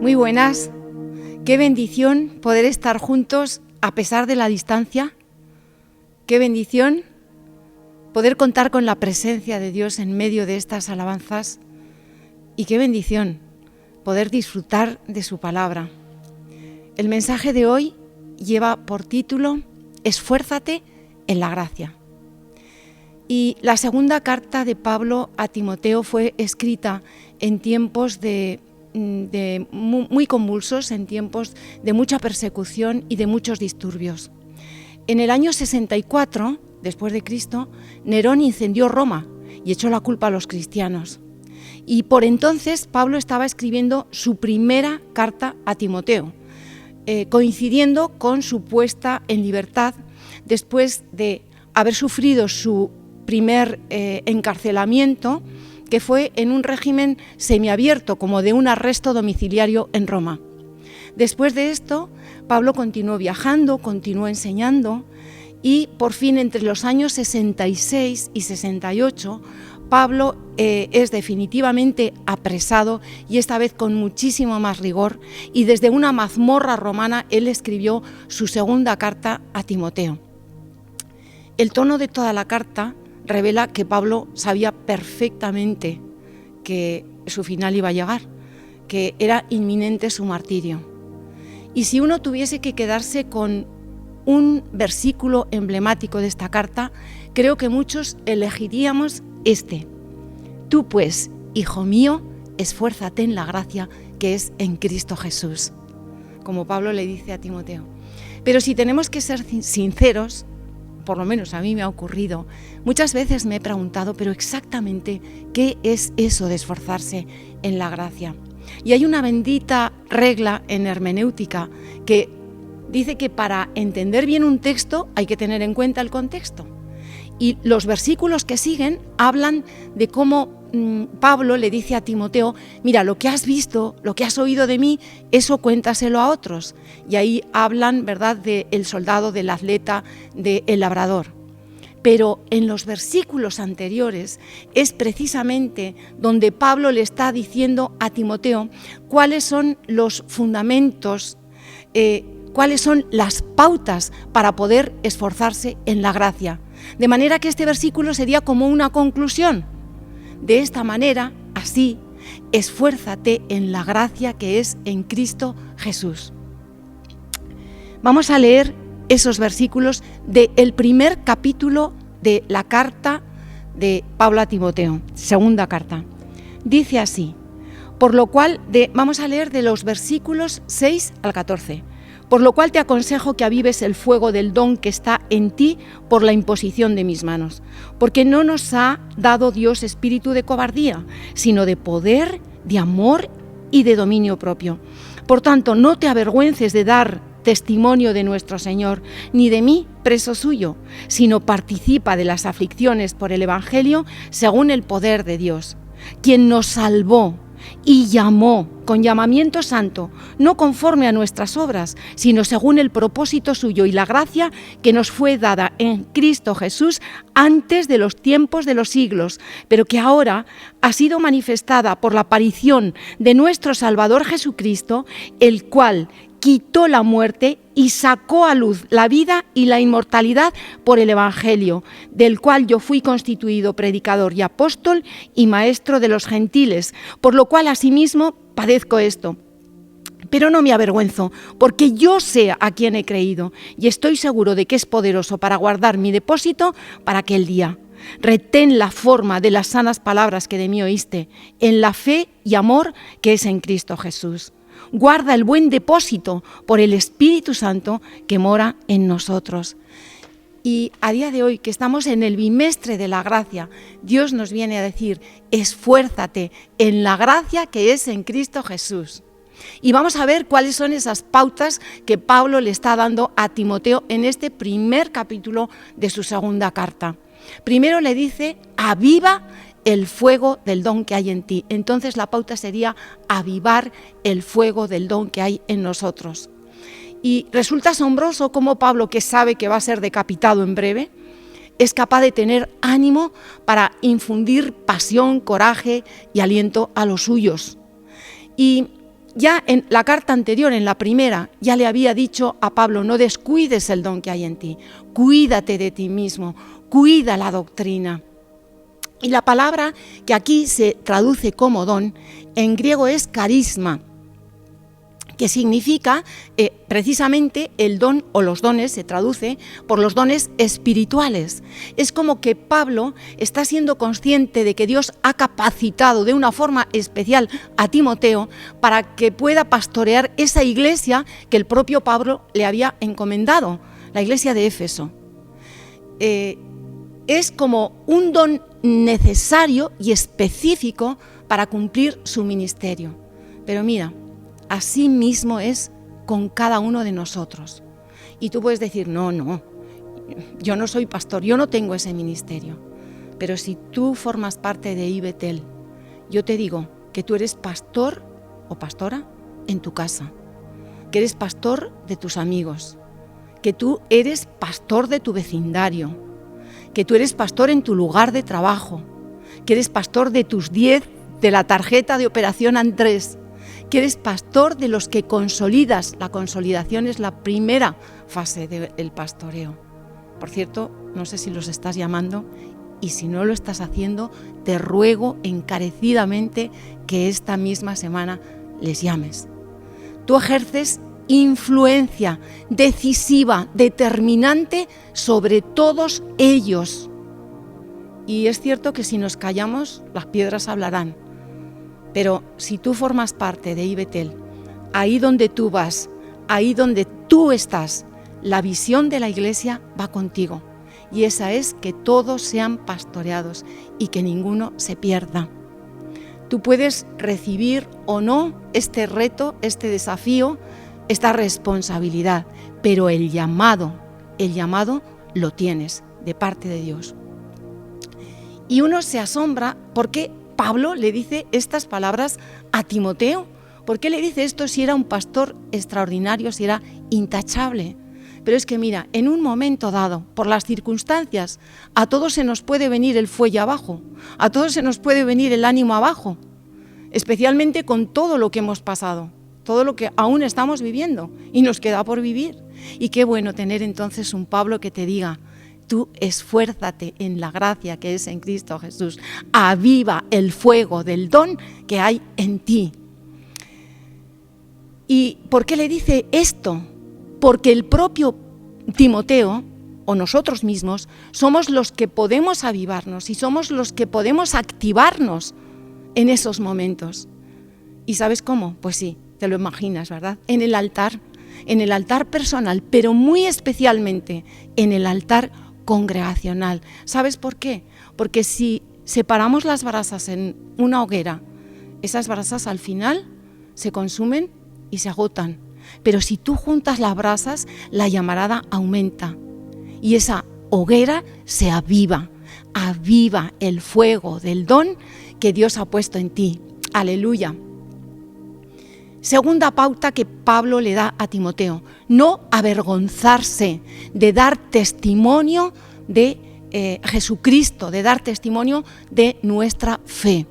Muy buenas. Qué bendición poder estar juntos a pesar de la distancia. Qué bendición poder contar con la presencia de Dios en medio de estas alabanzas. Y qué bendición poder disfrutar de su palabra. El mensaje de hoy lleva por título Esfuérzate en la gracia. Y la segunda carta de Pablo a Timoteo fue escrita en tiempos muy convulsos, en tiempos de mucha persecución y de muchos disturbios. En el año 64, después de Cristo, Nerón incendió Roma y echó la culpa a los cristianos. Y por entonces Pablo estaba escribiendo su primera carta a Timoteo, coincidiendo con su puesta en libertad después de haber sufrido su primer encarcelamiento, que fue en un régimen semiabierto, como de un arresto domiciliario en Roma. Después de esto, Pablo continuó viajando, continuó enseñando y por fin entre los años 66 y 68, Pablo es definitivamente apresado y esta vez con muchísimo más rigor, y desde una mazmorra romana él escribió su segunda carta a Timoteo. El tono de toda la carta revela que Pablo sabía perfectamente que su final iba a llegar, que era inminente su martirio. Y si uno tuviese que quedarse con un versículo emblemático de esta carta, creo que muchos elegiríamos este: Tú pues, hijo mío, esfuérzate en la gracia que es en Cristo Jesús, como Pablo le dice a Timoteo. Pero si tenemos que ser sinceros, por lo menos a mí me ha ocurrido, muchas veces me he preguntado, pero exactamente, ¿qué es eso de esforzarse en la gracia? Y hay una bendita regla en hermenéutica que dice que para entender bien un texto hay que tener en cuenta el contexto. Y los versículos que siguen hablan de cómo Pablo le dice a Timoteo: mira, lo que has visto, lo que has oído de mí, eso cuéntaselo a otros. Y ahí hablan, ¿verdad?, del soldado, del atleta, del labrador. Pero en los versículos anteriores es precisamente donde Pablo le está diciendo a Timoteo cuáles son los fundamentos, cuáles son las pautas para poder esforzarse en la gracia. De manera que este versículo sería como una conclusión. De esta manera, así, esfuérzate en la gracia que es en Cristo Jesús. Vamos a leer esos versículos del primer capítulo de la carta de Pablo a Timoteo, segunda carta. Dice así, por lo cual, vamos a leer de los versículos 6 al 14. Por lo cual te aconsejo que avives el fuego del don que está en ti por la imposición de mis manos. Porque no nos ha dado Dios espíritu de cobardía, sino de poder, de amor y de dominio propio. Por tanto, no te avergüences de dar testimonio de nuestro Señor, ni de mí, preso suyo, sino participa de las aflicciones por el Evangelio según el poder de Dios, quien nos salvó y llamó con llamamiento santo, no conforme a nuestras obras, sino según el propósito suyo y la gracia que nos fue dada en Cristo Jesús antes de los tiempos de los siglos, pero que ahora ha sido manifestada por la aparición de nuestro Salvador Jesucristo, el cual quitó la muerte y sacó a luz la vida y la inmortalidad por el Evangelio, del cual yo fui constituido predicador y apóstol y maestro de los gentiles, por lo cual asimismo padezco esto. Pero no me avergüenzo, porque yo sé a quién he creído y estoy seguro de que es poderoso para guardar mi depósito para aquel día. Retén la forma de las sanas palabras que de mí oíste, en la fe y amor que es en Cristo Jesús. Guarda el buen depósito por el Espíritu Santo que mora en nosotros. Y a día de hoy, que estamos en el bimestre de la gracia, Dios nos viene a decir: esfuérzate en la gracia que es en Cristo Jesús. Y vamos a ver cuáles son esas pautas que Pablo le está dando a Timoteo en este primer capítulo de su segunda carta. Primero le dice: aviva el fuego del don que hay en ti. Entonces la pauta sería avivar el fuego del don que hay en nosotros. Y resulta asombroso cómo Pablo, que sabe que va a ser decapitado en breve, es capaz de tener ánimo para infundir pasión, coraje y aliento a los suyos. Y Ya en la carta anterior, en la primera, ya le había dicho a Pablo, no descuides el don que hay en ti, cuídate de ti mismo, cuida la doctrina. Y la palabra que aquí se traduce como don, en griego es carisma, que significa precisamente el don o los dones, se traduce por los dones espirituales. Es como que Pablo está siendo consciente de que Dios ha capacitado de una forma especial a Timoteo para que pueda pastorear esa iglesia que el propio Pablo le había encomendado, la iglesia de Éfeso. Es como un don necesario y específico para cumplir su ministerio. Pero mira, así mismo es con cada uno de nosotros. Y tú puedes decir, no, yo no soy pastor, yo no tengo ese ministerio. Pero si tú formas parte de IBETEL, yo te digo que tú eres pastor o pastora en tu casa, que eres pastor de tus amigos, que tú eres pastor de tu vecindario, que tú eres pastor en tu lugar de trabajo, que eres pastor de tus 10 de la tarjeta de Operación Andrés, que eres pastor de los que consolidas. La consolidación es la primera fase del pastoreo. Por cierto, no sé si los estás llamando, y si no lo estás haciendo, te ruego encarecidamente que esta misma semana les llames. Tú ejerces influencia decisiva, determinante sobre todos ellos. Y es cierto que si nos callamos, las piedras hablarán. Pero si tú formas parte de IBETEL, ahí donde tú vas, ahí donde tú estás, la visión de la iglesia va contigo. Y esa es que todos sean pastoreados y que ninguno se pierda. Tú puedes recibir o no este reto, este desafío, esta responsabilidad, pero el llamado lo tienes de parte de Dios. Y uno se asombra porque Pablo le dice estas palabras a Timoteo. ¿Por qué le dice esto si era un pastor extraordinario, si era intachable? Pero es que mira, en un momento dado, por las circunstancias, a todos se nos puede venir el fuelle abajo, a todos se nos puede venir el ánimo abajo, especialmente con todo lo que hemos pasado, todo lo que aún estamos viviendo y nos queda por vivir. Y qué bueno tener entonces un Pablo que te diga, tú esfuérzate en la gracia que es en Cristo Jesús. Aviva el fuego del don que hay en ti. ¿Y por qué le dice esto? Porque el propio Timoteo, o nosotros mismos, somos los que podemos avivarnos y somos los que podemos activarnos en esos momentos. ¿Y sabes cómo? Pues sí, te lo imaginas, ¿verdad? En el altar personal, pero muy especialmente en el altar congregacional. ¿Sabes por qué? Porque si separamos las brasas en una hoguera, esas brasas al final se consumen y se agotan. Pero si tú juntas las brasas, la llamarada aumenta y esa hoguera se aviva el fuego del don que Dios ha puesto en ti. Aleluya. Segunda pauta que Pablo le da a Timoteo, no avergonzarse de dar testimonio de Jesucristo, de dar testimonio de nuestra fe.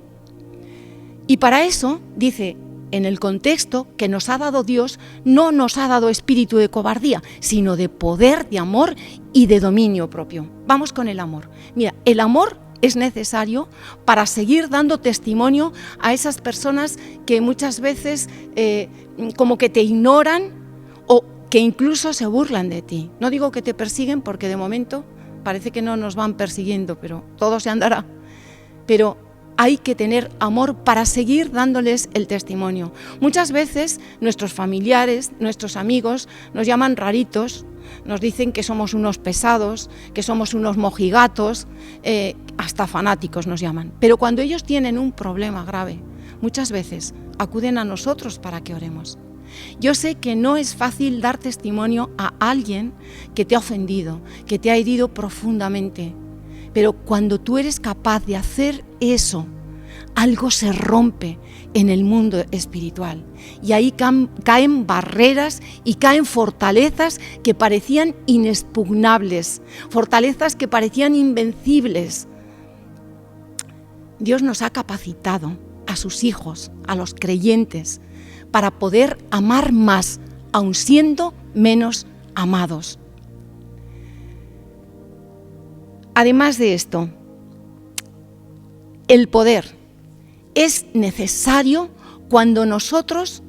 Y para eso, dice, en el contexto que nos ha dado Dios, no nos ha dado espíritu de cobardía, sino de poder, de amor y de dominio propio. Vamos con el amor. Mira, el amor es necesario para seguir dando testimonio a esas personas que muchas veces como que te ignoran o que incluso se burlan de ti. No digo que te persiguen porque de momento parece que no nos van persiguiendo, pero todo se andará. Pero hay que tener amor para seguir dándoles el testimonio. Muchas veces nuestros familiares, nuestros amigos nos llaman raritos, nos dicen que somos unos pesados, que somos unos mojigatos, hasta fanáticos nos llaman. Pero cuando ellos tienen un problema grave, muchas veces acuden a nosotros para que oremos. Yo sé que no es fácil dar testimonio a alguien que te ha ofendido, que te ha herido profundamente, pero cuando tú eres capaz de hacer eso, algo se rompe en el mundo espiritual y ahí caen barreras y caen fortalezas que parecían inexpugnables, fortalezas que parecían invencibles. Dios nos ha capacitado a sus hijos, a los creyentes, para poder amar más, aun siendo menos amados. Además de esto, el poder es necesario cuando nosotros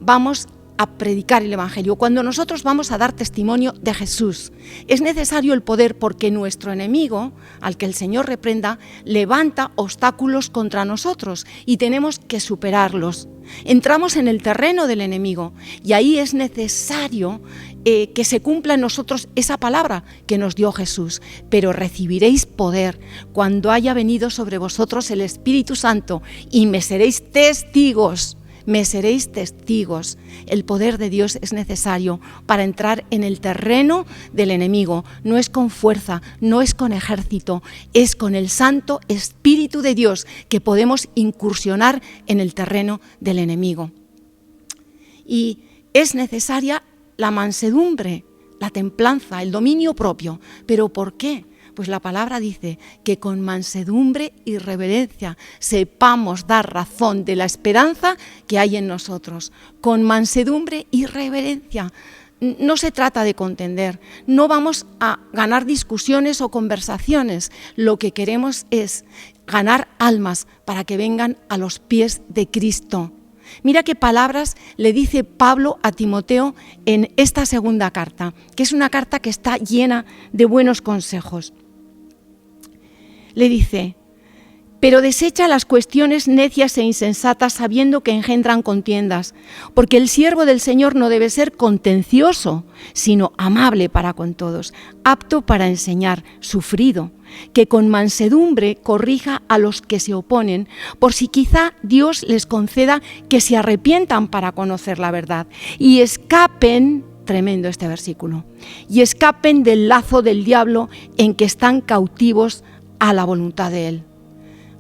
vamos a predicar el Evangelio, cuando nosotros vamos a dar testimonio de Jesús. Es necesario el poder porque nuestro enemigo, al que el Señor reprenda, levanta obstáculos contra nosotros y tenemos que superarlos. Entramos en el terreno del enemigo y ahí es necesario que se cumpla en nosotros esa palabra que nos dio Jesús. Pero recibiréis poder cuando haya venido sobre vosotros el Espíritu Santo y me seréis testigos. Me seréis testigos. El poder de Dios es necesario para entrar en el terreno del enemigo. No es con fuerza, no es con ejército, es con el Santo Espíritu de Dios que podemos incursionar en el terreno del enemigo. Y es necesaria la mansedumbre, la templanza, el dominio propio. ¿Pero por qué? Pues la palabra dice que con mansedumbre y reverencia sepamos dar razón de la esperanza que hay en nosotros. Con mansedumbre y reverencia. No se trata de contender, no vamos a ganar discusiones o conversaciones. Lo que queremos es ganar almas para que vengan a los pies de Cristo. Mira qué palabras le dice Pablo a Timoteo en esta segunda carta, que es una carta que está llena de buenos consejos. Le dice: pero desecha las cuestiones necias e insensatas sabiendo que engendran contiendas, porque el siervo del Señor no debe ser contencioso, sino amable para con todos, apto para enseñar, sufrido, que con mansedumbre corrija a los que se oponen, por si quizá Dios les conceda que se arrepientan para conocer la verdad y escapen, tremendo este versículo, y escapen del lazo del diablo en que están cautivos a la voluntad de Él.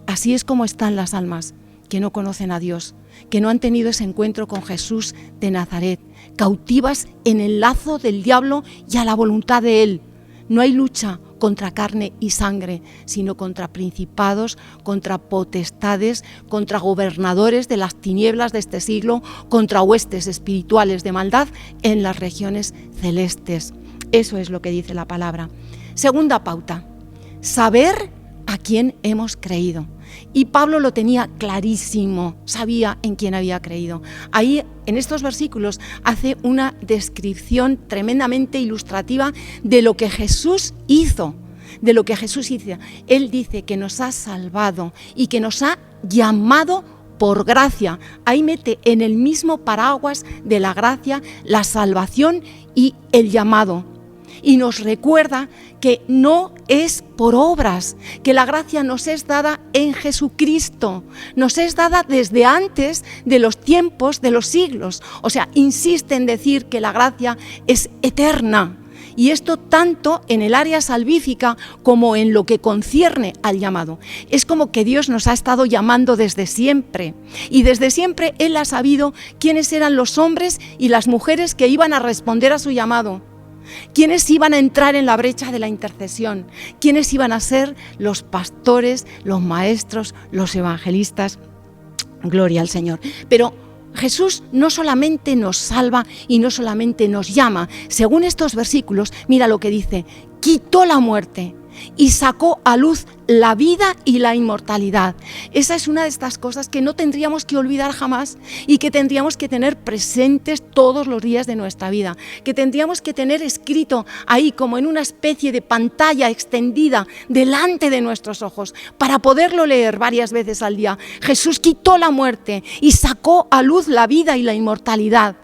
Así es como están las almas que no conocen a Dios, que no han tenido ese encuentro con Jesús de Nazaret, cautivas en el lazo del diablo y a la voluntad de Él. No hay lucha contra carne y sangre, sino contra principados, contra potestades, contra gobernadores de las tinieblas de este siglo, contra huestes espirituales de maldad en las regiones celestes. Eso es lo que dice la palabra. Segunda pauta: saber a quién hemos creído. Y Pablo lo tenía clarísimo, sabía en quién había creído. Ahí, en estos versículos, hace una descripción tremendamente ilustrativa de lo que Jesús hizo, Él dice que nos ha salvado y que nos ha llamado por gracia. Ahí mete en el mismo paraguas de la gracia la salvación y el llamado. Y nos recuerda que no es por obras, que la gracia nos es dada en Jesucristo, nos es dada desde antes de los tiempos, de los siglos. O sea, insiste en decir que la gracia es eterna. Y esto tanto en el área salvífica como en lo que concierne al llamado. Es como que Dios nos ha estado llamando desde siempre. Y desde siempre Él ha sabido quiénes eran los hombres y las mujeres que iban a responder a su llamado. ¿Quiénes iban a entrar en la brecha de la intercesión? ¿Quiénes iban a ser los pastores, los maestros, los evangelistas? Gloria al Señor. Pero Jesús no solamente nos salva y no solamente nos llama. Según estos versículos, mira lo que dice: quitó la muerte y sacó a luz la vida y la inmortalidad. Esa es una de estas cosas que no tendríamos que olvidar jamás y que tendríamos que tener presentes todos los días de nuestra vida, que tendríamos que tener escrito ahí como en una especie de pantalla extendida delante de nuestros ojos para poderlo leer varias veces al día. Jesús quitó la muerte y sacó a luz la vida y la inmortalidad.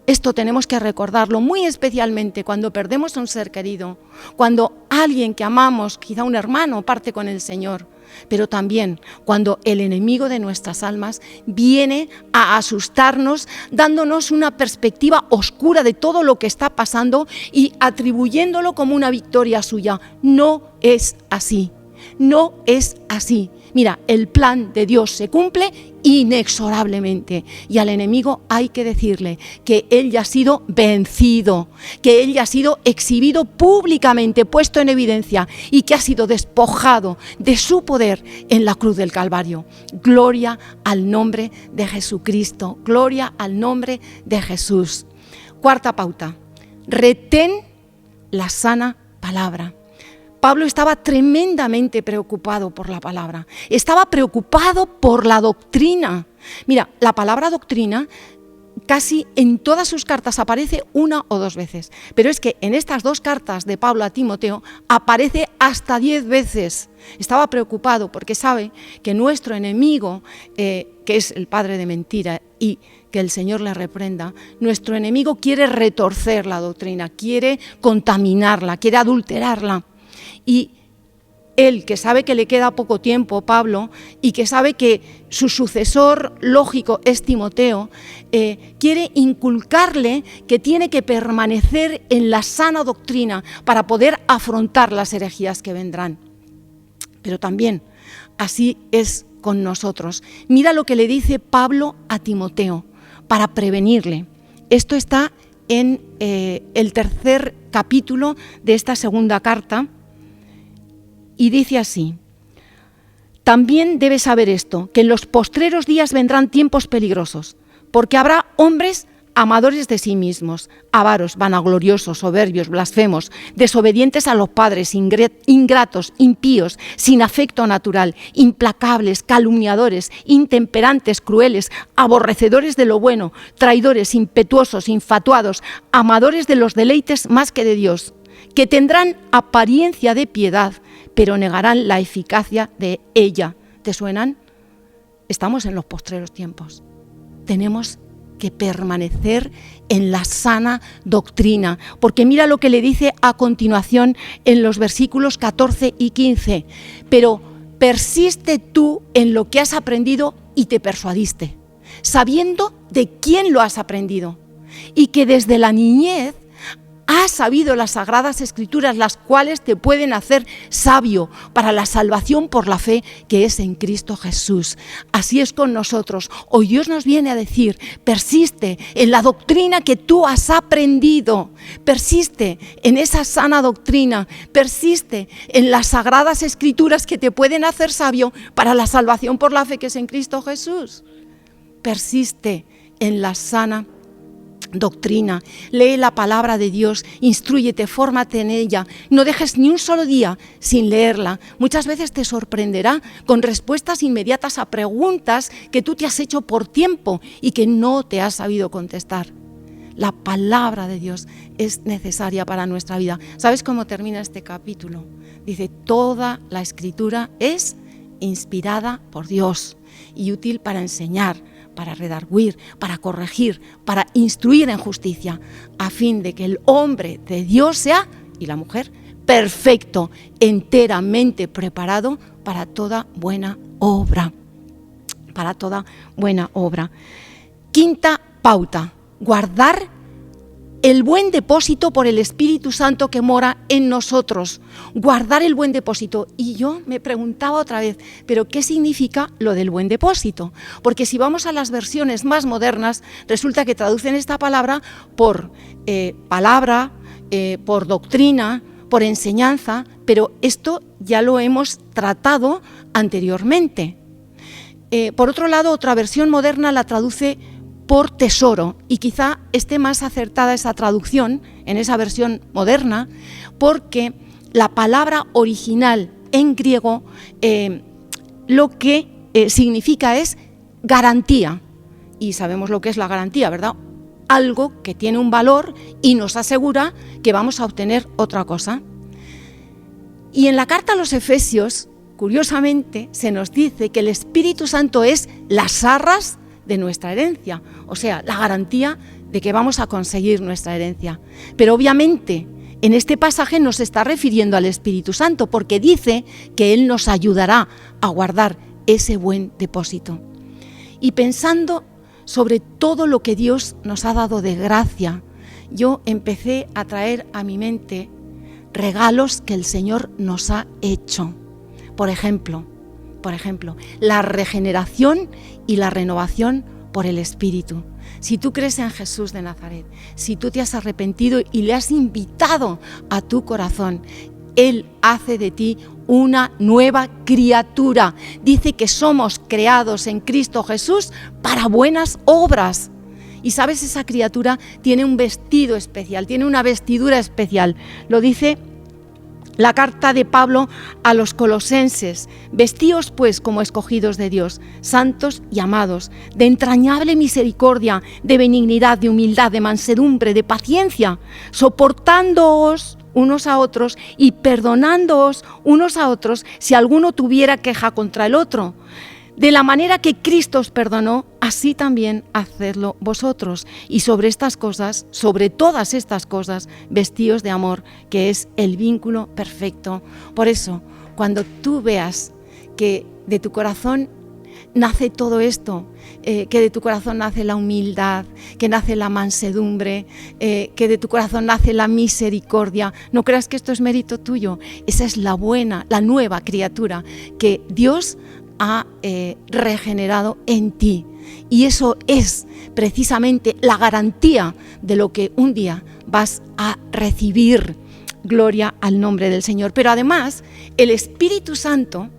Esto tenemos que recordarlo muy especialmente cuando perdemos a un ser querido, cuando alguien que amamos, quizá un hermano, parte con el Señor, pero también cuando el enemigo de nuestras almas viene a asustarnos, dándonos una perspectiva oscura de todo lo que está pasando y atribuyéndolo como una victoria suya. No es así, no es así. Mira, el plan de Dios se cumple inexorablemente y al enemigo hay que decirle que él ya ha sido vencido, que él ya ha sido exhibido públicamente, puesto en evidencia y que ha sido despojado de su poder en la cruz del Calvario. Gloria al nombre de Jesucristo, gloria al nombre de Jesús. Cuarta pauta, retén la sana palabra. Pablo estaba tremendamente preocupado por la palabra, estaba preocupado por la doctrina. Mira, la palabra doctrina casi en todas sus cartas aparece 1 o 2 veces, pero es que en estas 2 cartas de Pablo a Timoteo aparece hasta 10 veces. Estaba preocupado porque sabe que nuestro enemigo, que es el padre de mentira y que el Señor le reprenda, nuestro enemigo quiere retorcer la doctrina, quiere contaminarla, quiere adulterarla. Y él, que sabe que le queda poco tiempo, Pablo, y que sabe que su sucesor lógico es Timoteo, quiere inculcarle que tiene que permanecer en la sana doctrina para poder afrontar las herejías que vendrán. Pero también así es con nosotros. Mira lo que le dice Pablo a Timoteo para prevenirle. Esto está en el 3er capítulo de esta segunda carta. Y dice así: también debes saber esto, que en los postreros días vendrán tiempos peligrosos, porque habrá hombres amadores de sí mismos, avaros, vanagloriosos, soberbios, blasfemos, desobedientes a los padres, ingratos, impíos, sin afecto natural, implacables, calumniadores, intemperantes, crueles, aborrecedores de lo bueno, traidores, impetuosos, infatuados, amadores de los deleites más que de Dios, que tendrán apariencia de piedad, pero negarán la eficacia de ella. ¿Te suenan? Estamos en los postreros tiempos. Tenemos que permanecer en la sana doctrina, porque mira lo que le dice a continuación en los versículos 14 y 15. Pero persiste tú en lo que has aprendido y te persuadiste, sabiendo de quién lo has aprendido, y que desde la niñez has sabido las sagradas escrituras, las cuales te pueden hacer sabio para la salvación por la fe que es en Cristo Jesús. Así es con nosotros. Hoy Dios nos viene a decir: persiste en la doctrina que tú has aprendido, persiste en esa sana doctrina, persiste en las sagradas escrituras que te pueden hacer sabio para la salvación por la fe que es en Cristo Jesús. Persiste en la sana doctrina, lee la palabra de Dios, instrúyete, fórmate en ella, no dejes ni un solo día sin leerla. Muchas veces te sorprenderá con respuestas inmediatas a preguntas que tú te has hecho por tiempo y que no te has sabido contestar. La palabra de Dios es necesaria para nuestra vida. ¿Sabes cómo termina este capítulo? Dice: toda la escritura es inspirada por Dios y útil para enseñar, para redarguir, para corregir, para instruir en justicia, a fin de que el hombre de Dios sea, y la mujer, perfecto, enteramente preparado para toda buena obra. Para toda buena obra. Quinta pauta: guardar el buen depósito por el Espíritu Santo que mora en nosotros. Guardar el buen depósito. Y yo me preguntaba otra vez, ¿pero qué significa lo del buen depósito? Porque si vamos a las versiones más modernas, resulta que traducen esta palabra por palabra, por doctrina, por enseñanza, pero esto ya lo hemos tratado anteriormente. Por otro lado, otra versión moderna la traduce por tesoro, y quizá esté más acertada esa traducción en esa versión moderna, porque la palabra original en griego lo que significa es garantía, y sabemos lo que es la garantía, ¿verdad? Algo que tiene un valor y nos asegura que vamos a obtener otra cosa. Y en la carta a los Efesios, curiosamente, se nos dice que el Espíritu Santo es las arras de nuestra herencia, o sea, la garantía de que vamos a conseguir nuestra herencia. Pero obviamente en este pasaje nos está refiriendo al Espíritu Santo, porque dice que Él nos ayudará a guardar ese buen depósito. Y pensando sobre todo lo que Dios nos ha dado de gracia, yo empecé a traer a mi mente regalos que el Señor nos ha hecho. Por ejemplo, por ejemplo, la regeneración y la renovación por el Espíritu. Si tú crees en Jesús de Nazaret, si tú te has arrepentido y le has invitado a tu corazón, Él hace de ti una nueva criatura. Dice que somos creados en Cristo Jesús para buenas obras. Y sabes, esa criatura tiene un vestido especial, tiene una vestidura especial. Lo dice la carta de Pablo a los colosenses: vestíos pues como escogidos de Dios, santos y amados, de entrañable misericordia, de benignidad, de humildad, de mansedumbre, de paciencia, soportándoos unos a otros y perdonándoos unos a otros si alguno tuviera queja contra el otro. De la manera que Cristo os perdonó, así también hacedlo vosotros. Y sobre estas cosas, sobre todas estas cosas, vestíos de amor, que es el vínculo perfecto. Por eso, cuando tú veas que de tu corazón nace todo esto, que de tu corazón nace la humildad, que nace la mansedumbre, que de tu corazón nace la misericordia, no creas que esto es mérito tuyo. Esa es la buena, la nueva criatura que Dios ha regenerado en ti, y eso es precisamente la garantía de lo que un día vas a recibir. Gloria al nombre del Señor. Pero además el Espíritu Santo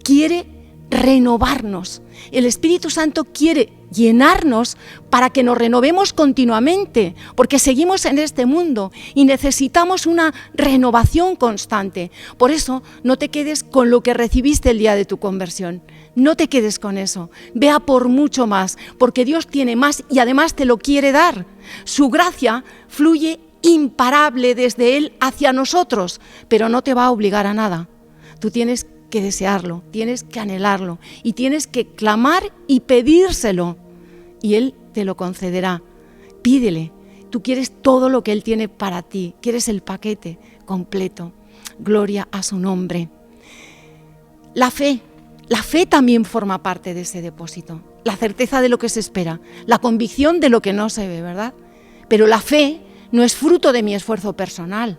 quiere renovarnos, el Espíritu Santo quiere llenarnos para que nos renovemos continuamente, porque seguimos en este mundo y necesitamos una renovación constante. Por eso no te quedes con lo que recibiste el día de tu conversión, no te quedes con eso, vea por mucho más, porque Dios tiene más y además te lo quiere dar. Su gracia fluye imparable desde Él hacia nosotros, pero no te va a obligar a nada. Tú tienes que desearlo, tienes que anhelarlo y tienes que clamar y pedírselo, y Él te lo concederá. Pídele, tú quieres todo lo que Él tiene para ti, quieres el paquete completo. Gloria a su nombre. La fe también forma parte de ese depósito, la certeza de lo que se espera, la convicción de lo que no se ve, ¿verdad? Pero la fe no es fruto de mi esfuerzo personal.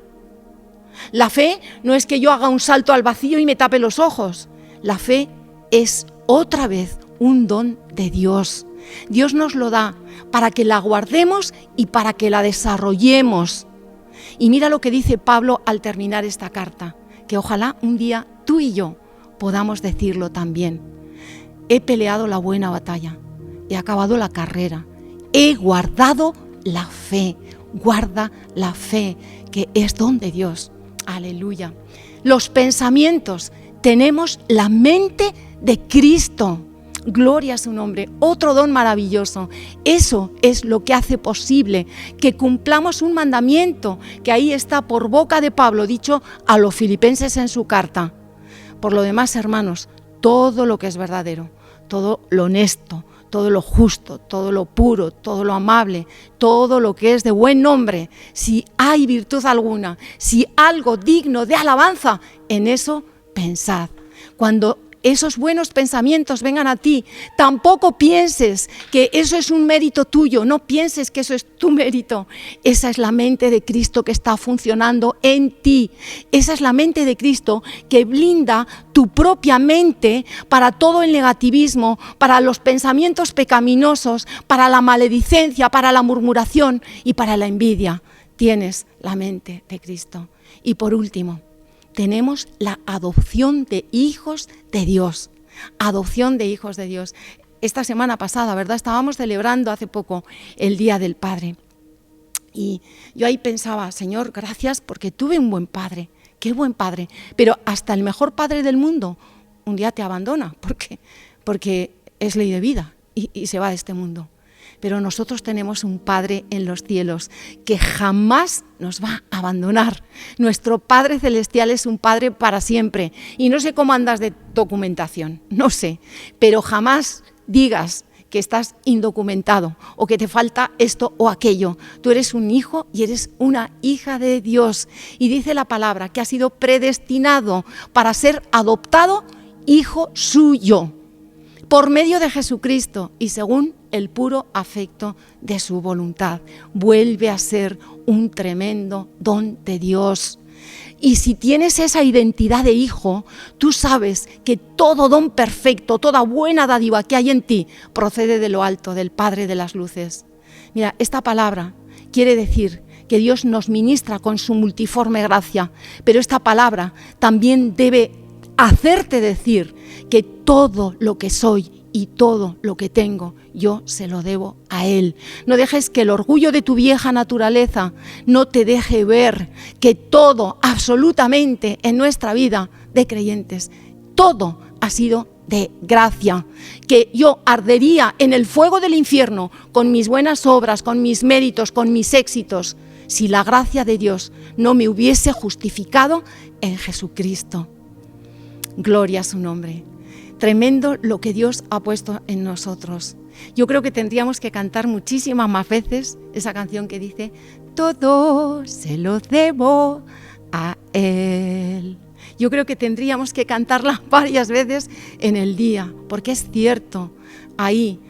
La fe no es que yo haga un salto al vacío y me tape los ojos. La fe es otra vez un don de Dios. Dios nos lo da para que la guardemos y para que la desarrollemos. Y mira lo que dice Pablo al terminar esta carta, que ojalá un día tú y yo podamos decirlo también. He peleado la buena batalla, he acabado la carrera, he guardado la fe. Guarda la fe, que es don de Dios. Aleluya. Los pensamientos, tenemos la mente de Cristo. Gloria a su nombre, otro don maravilloso. Eso es lo que hace posible que cumplamos un mandamiento que ahí está por boca de Pablo, dicho a los filipenses en su carta. Por lo demás, hermanos, todo lo que es verdadero, todo lo honesto, todo lo justo, todo lo puro, todo lo amable, todo lo que es de buen nombre, si hay virtud alguna, si algo digno de alabanza, en eso pensad. Cuando esos buenos pensamientos vengan a ti, tampoco pienses que eso es un mérito tuyo, no pienses que eso es tu mérito. Esa es la mente de Cristo que está funcionando en ti. Esa es la mente de Cristo que blinda tu propia mente para todo el negativismo, para los pensamientos pecaminosos, para la maledicencia, para la murmuración y para la envidia. Tienes la mente de Cristo. Y por último, tenemos la adopción de hijos de Dios. Adopción de hijos de Dios. Esta semana pasada, ¿verdad? Estábamos celebrando hace poco el Día del Padre. Y yo ahí pensaba, Señor, gracias porque tuve un buen padre. Qué buen padre. Pero hasta el mejor padre del mundo un día te abandona porque es ley de vida y se va de este mundo. Pero nosotros tenemos un Padre en los cielos que jamás nos va a abandonar. Nuestro Padre Celestial es un Padre para siempre. Y no sé cómo andas de documentación, no sé, pero jamás digas que estás indocumentado o que te falta esto o aquello. Tú eres un hijo y eres una hija de Dios. Y dice la palabra que ha sido predestinado para ser adoptado hijo suyo por medio de Jesucristo y según el puro afecto de su voluntad. Vuelve a ser un tremendo don de Dios. Y si tienes esa identidad de hijo, tú sabes que todo don perfecto, toda buena dádiva que hay en ti procede de lo alto, del Padre de las luces. Mira, esta palabra quiere decir que Dios nos ministra con su multiforme gracia, pero esta palabra también debe hacerte decir que todo lo que soy y todo lo que tengo, yo se lo debo a Él. No dejes que el orgullo de tu vieja naturaleza no te deje ver que todo, absolutamente, en nuestra vida de creyentes, todo ha sido de gracia. Que yo ardería en el fuego del infierno con mis buenas obras, con mis méritos, con mis éxitos, si la gracia de Dios no me hubiese justificado en Jesucristo. Gloria a su nombre. Tremendo lo que Dios ha puesto en nosotros. Yo creo que tendríamos que cantar muchísimas más veces esa canción que dice: todo se lo debo a Él. Yo creo que tendríamos que cantarla varias veces en el día, porque es cierto, ahí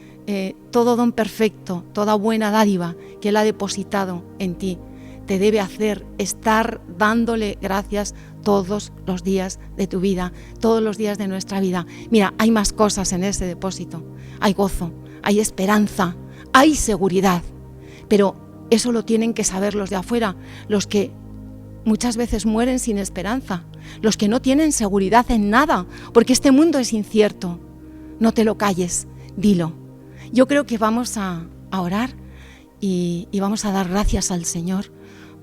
todo don perfecto, toda buena dádiva que Él ha depositado en ti, te debe hacer estar dándole gracias todos los días de tu vida, todos los días de nuestra vida. Mira, hay más cosas en ese depósito. Hay gozo, hay esperanza, hay seguridad. Pero eso lo tienen que saber los de afuera, los que muchas veces mueren sin esperanza, los que no tienen seguridad en nada, porque este mundo es incierto. No te lo calles, dilo. Yo creo que vamos a orar y vamos a dar gracias al Señor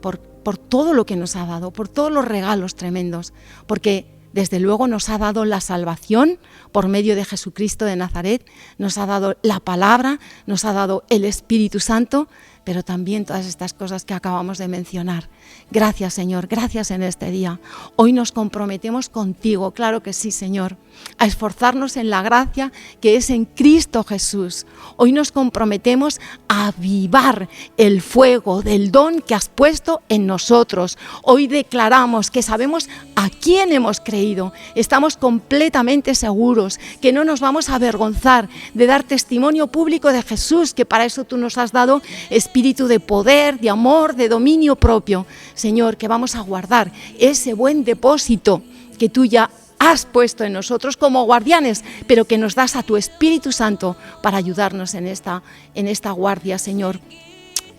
por todo lo que nos ha dado, por todos los regalos tremendos, porque desde luego nos ha dado la salvación por medio de Jesucristo de Nazaret, nos ha dado la palabra, nos ha dado el Espíritu Santo, pero también todas estas cosas que acabamos de mencionar. Gracias, Señor, gracias en este día. Hoy nos comprometemos contigo, claro que sí, Señor, a esforzarnos en la gracia que es en Cristo Jesús. Hoy nos comprometemos a avivar el fuego del don que has puesto en nosotros. Hoy declaramos que sabemos a quién hemos creído. Estamos completamente seguros que no nos vamos a avergonzar de dar testimonio público de Jesús, que para eso tú nos has dado espíritu de poder, de amor, de dominio propio. Señor, que vamos a guardar ese buen depósito que tú ya has puesto en nosotros como guardianes, pero que nos das a tu Espíritu Santo para ayudarnos en esta guardia, Señor.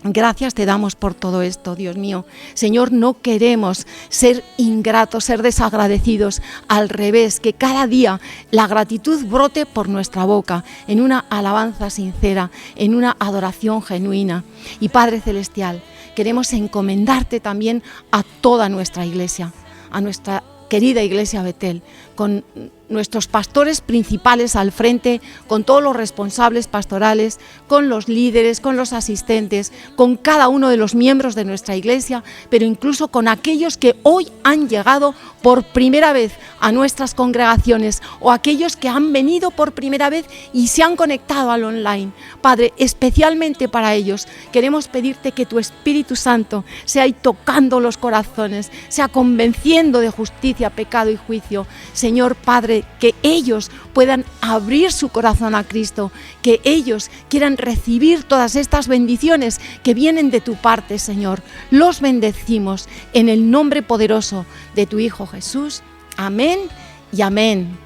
Gracias te damos por todo esto, Dios mío. Señor, no queremos ser ingratos, ser desagradecidos. Al revés, que cada día la gratitud brote por nuestra boca, en una alabanza sincera, en una adoración genuina. Y Padre Celestial, queremos encomendarte también a toda nuestra iglesia, a nuestra querida iglesia Betel, con nuestros pastores principales al frente, con todos los responsables pastorales, con los líderes, con los asistentes, con cada uno de los miembros de nuestra iglesia, pero incluso con aquellos que hoy han llegado por primera vez a nuestras congregaciones o aquellos que han venido por primera vez y se han conectado al online. Padre, especialmente para ellos queremos pedirte que tu Espíritu Santo sea ahí tocando los corazones, sea convenciendo de justicia, pecado y juicio. Señor Padre, que ellos puedan abrir su corazón a Cristo, que ellos quieran recibir todas estas bendiciones que vienen de tu parte, Señor. Los bendecimos en el nombre poderoso de tu Hijo Jesús. Amén y amén.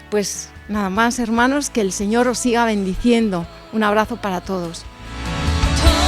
Pues nada más, hermanos, que el Señor os siga bendiciendo. Un abrazo para todos. Nuevo.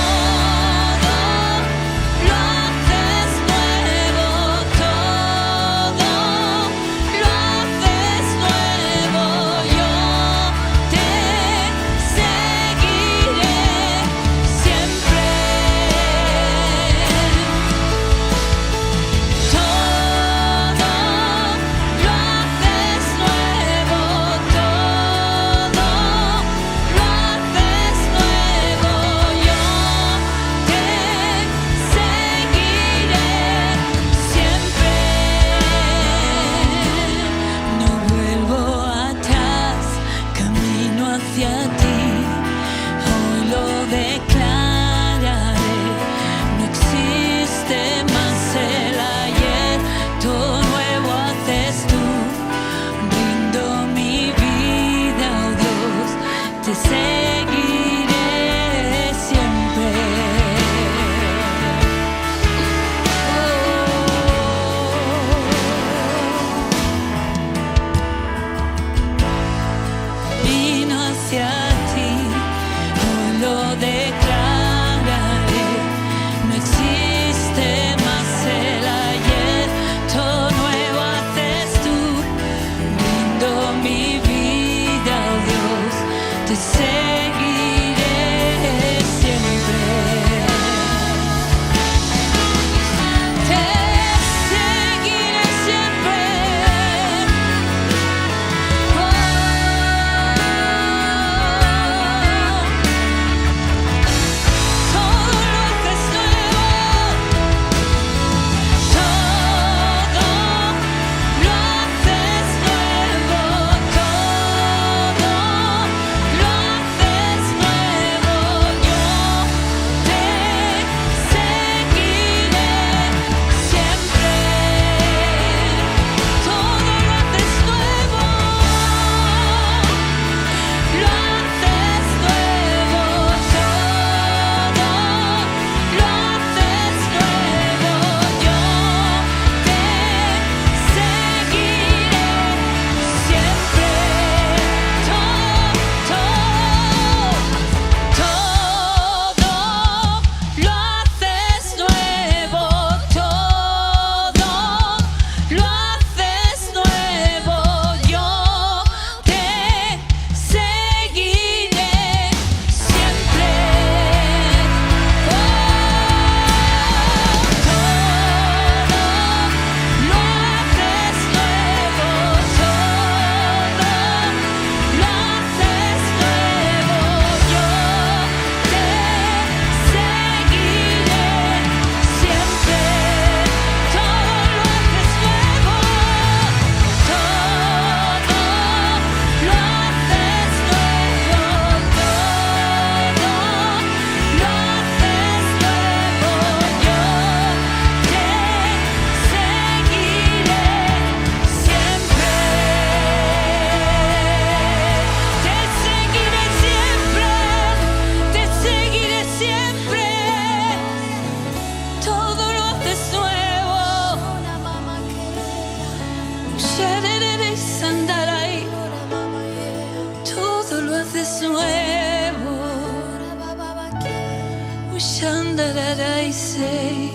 Shandarara y say,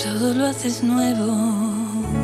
todo lo haces nuevo.